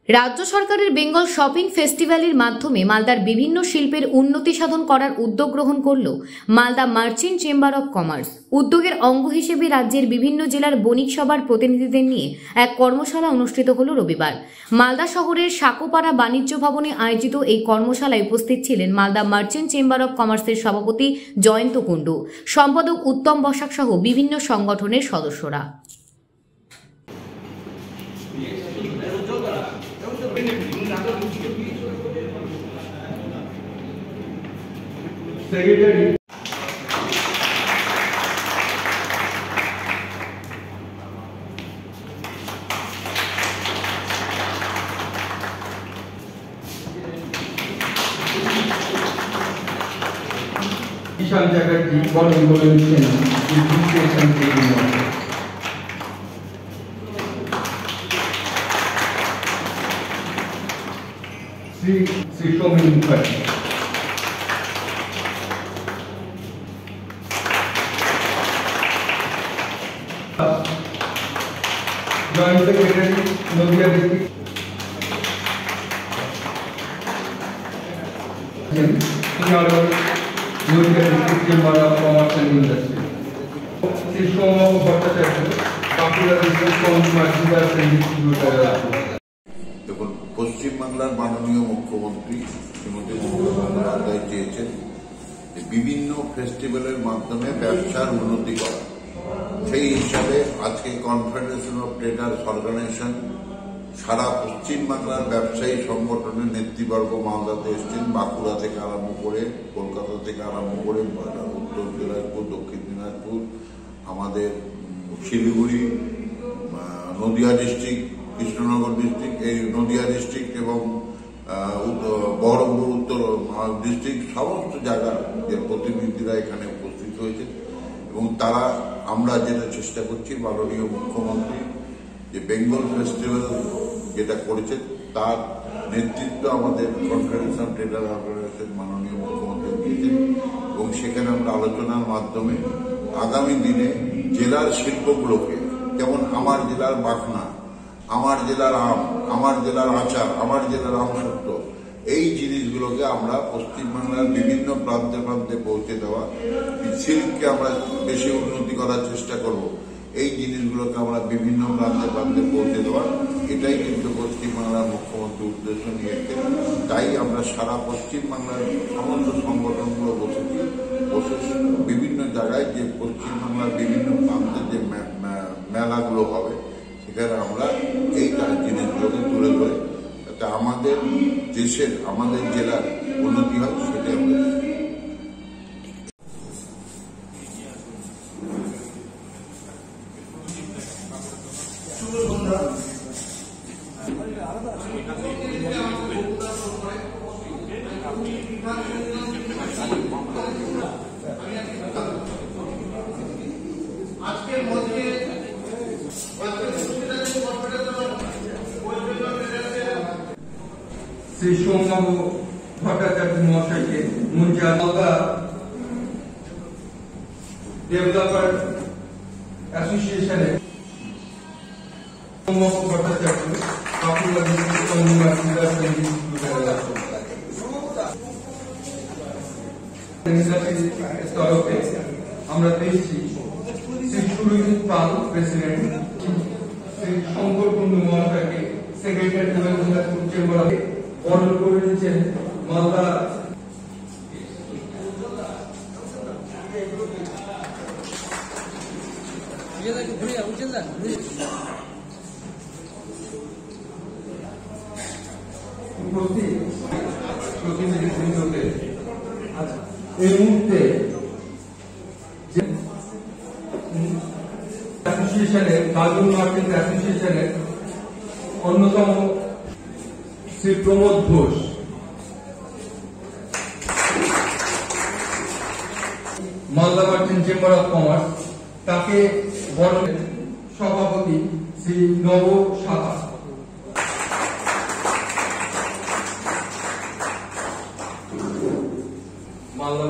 রাজ্য সরকারের বেঙ্গল শপিং ফেস্টিভ্যালের মাধ্যমে মালদার বিভিন্ন শিল্পের উন্নতি সাধন করার উদ্যোগ গ্রহণ করল Malda merchant chamber of commerce. উদ্যোগের অঙ্গ হিসেবে রাজ্যের বিভিন্ন জেলার বণিক সভার প্রতিনিধিদের নিয়ে এক কর্মশালা অনুষ্ঠিত হল রবিবার। মালদা শহরের সাকোপাড়া বাণিজ্য ভবনে আয়োজিত এই কর্মশালায় উপস্থিত ছিলেন মালদা মার্চেন্ট চেম্বার অব কমার্সের সভাপতি জয়ন্ত কুণ্ডু, সম্পাদক উত্তম বসাক সহ বিভিন্ন সংগঠনের সদস্যরা। Secretary. Ishan Chatterjee, for involution in education training. Sri Shomin Mukherjee. Joint Secretary, Noida District. Noida District Chamber of Commerce and Industry. Sri Shoma Bhattacharya, Bankura District Consumer and Distributor. দেখুন, পশ্চিমবাংলার মাননীয় মুখ্যমন্ত্রী শ্রীমতী মমতা বন্দ্যোপাধ্যায় চেয়েছেন বিভিন্ন ফেস্টিভ্যালের মাধ্যমে ব্যবসার উন্নতি করা। সেই হিসাবে আজকে কনফেডারেশন অফ ট্রেডার্স অর্গানাইজেশন সারা পশ্চিমবাংলার ব্যবসায়ী সংগঠনের নেতৃবর্গ মালদাতে এসছেন। বাঁকুড়া থেকে আরম্ভ করে, কলকাতা থেকে আরম্ভ করে উত্তর দিনাজপুর, দক্ষিণ দিনাজপুর, আমাদের শিলিগুড়ি, নদিয়া ডিস্ট্রিক্ট, কৃষ্ণনগর ডিস্ট্রিক্ট, এই নদিয়া ডিস্ট্রিক্ট এবং বহরমপুর উত্তর ডিস্ট্রিক্ট, সমস্ত জায়গার যে প্রতিনিধিরা এখানে উপস্থিত হয়েছে। এবং তারা আমরা যেটা চেষ্টা করছি, মাননীয় মুখ্যমন্ত্রী যে বেঙ্গল ফেস্টিভ্যাল যেটা করেছে তার নেতৃত্ব আমাদের কনফেডারেশন ট্রেডার অর্গানাইজেশন মাননীয় মুখ্যমন্ত্রী দিয়েছেন। এবং সেখানে আমরা আলোচনার মাধ্যমে আগামী দিনে জেলার শিল্পগুলোকে, যেমন আমার জেলার মাখনা, আমার জেলার আম, আমার জেলার আচার, আমার জেলার আমসত্ব, এই জিনিসগুলোকে আমরা পশ্চিমবাংলার বিভিন্ন প্রান্তে প্রান্তে পৌঁছে দেওয়া, সিল্ককে আমরা বেশি উন্নতি করার চেষ্টা করব, এই জিনিসগুলোকে আমরা বিভিন্ন প্রান্তে প্রান্তে পৌঁছে দেওয়া, এটাই কিন্তু পশ্চিমবাংলার মুখ্যমন্ত্রী উদ্দেশ্য নিয়েছেন। তাই আমরা সারা পশ্চিমবাংলার সমস্ত সংগঠনগুলো বসে বিভিন্ন জায়গায় যে পশ্চিমবাংলার বিভিন্ন প্রান্তে যে মেলাগুলো হবে সেখানে আমরা এই জিনিসগুলোকে তুলে ধরে যাতে আমাদের দেশের, আমাদের জেলার উন্নতি হয় সেটাই আমরা আজকের মধ্যে শ্রী সোমবাবু ভট্টাচার্য মহাশয়কে মালদা ডেভেলপার অ্যাসোসিয়েশনের সোমবাবু ভট্টাচার্য বাঁকুড়া ডিস্ট্রিক্ট কনজিউমার তরফে আমরা পেয়েছি শ্রী সুরজিৎ পাল প্রেসিডেন্ট, শ্রী শঙ্কর কুণ্ডু মহাশয়কে সেক্রেটারি চেম্বার অর্ডার করে দিয়েছেন মালদা প্রতিনিধিবৃন্দকে এই মুহূর্তে অ্যাসোসিয়েশনের গার্মেন্ট মার্কেট অ্যাসোসিয়েশনের অন্যতম Shri Pramod Ghosh, Malda merchant chamber of commerce, তাকে বরণের সভাপতি শ্রী নব সাহা, মালদা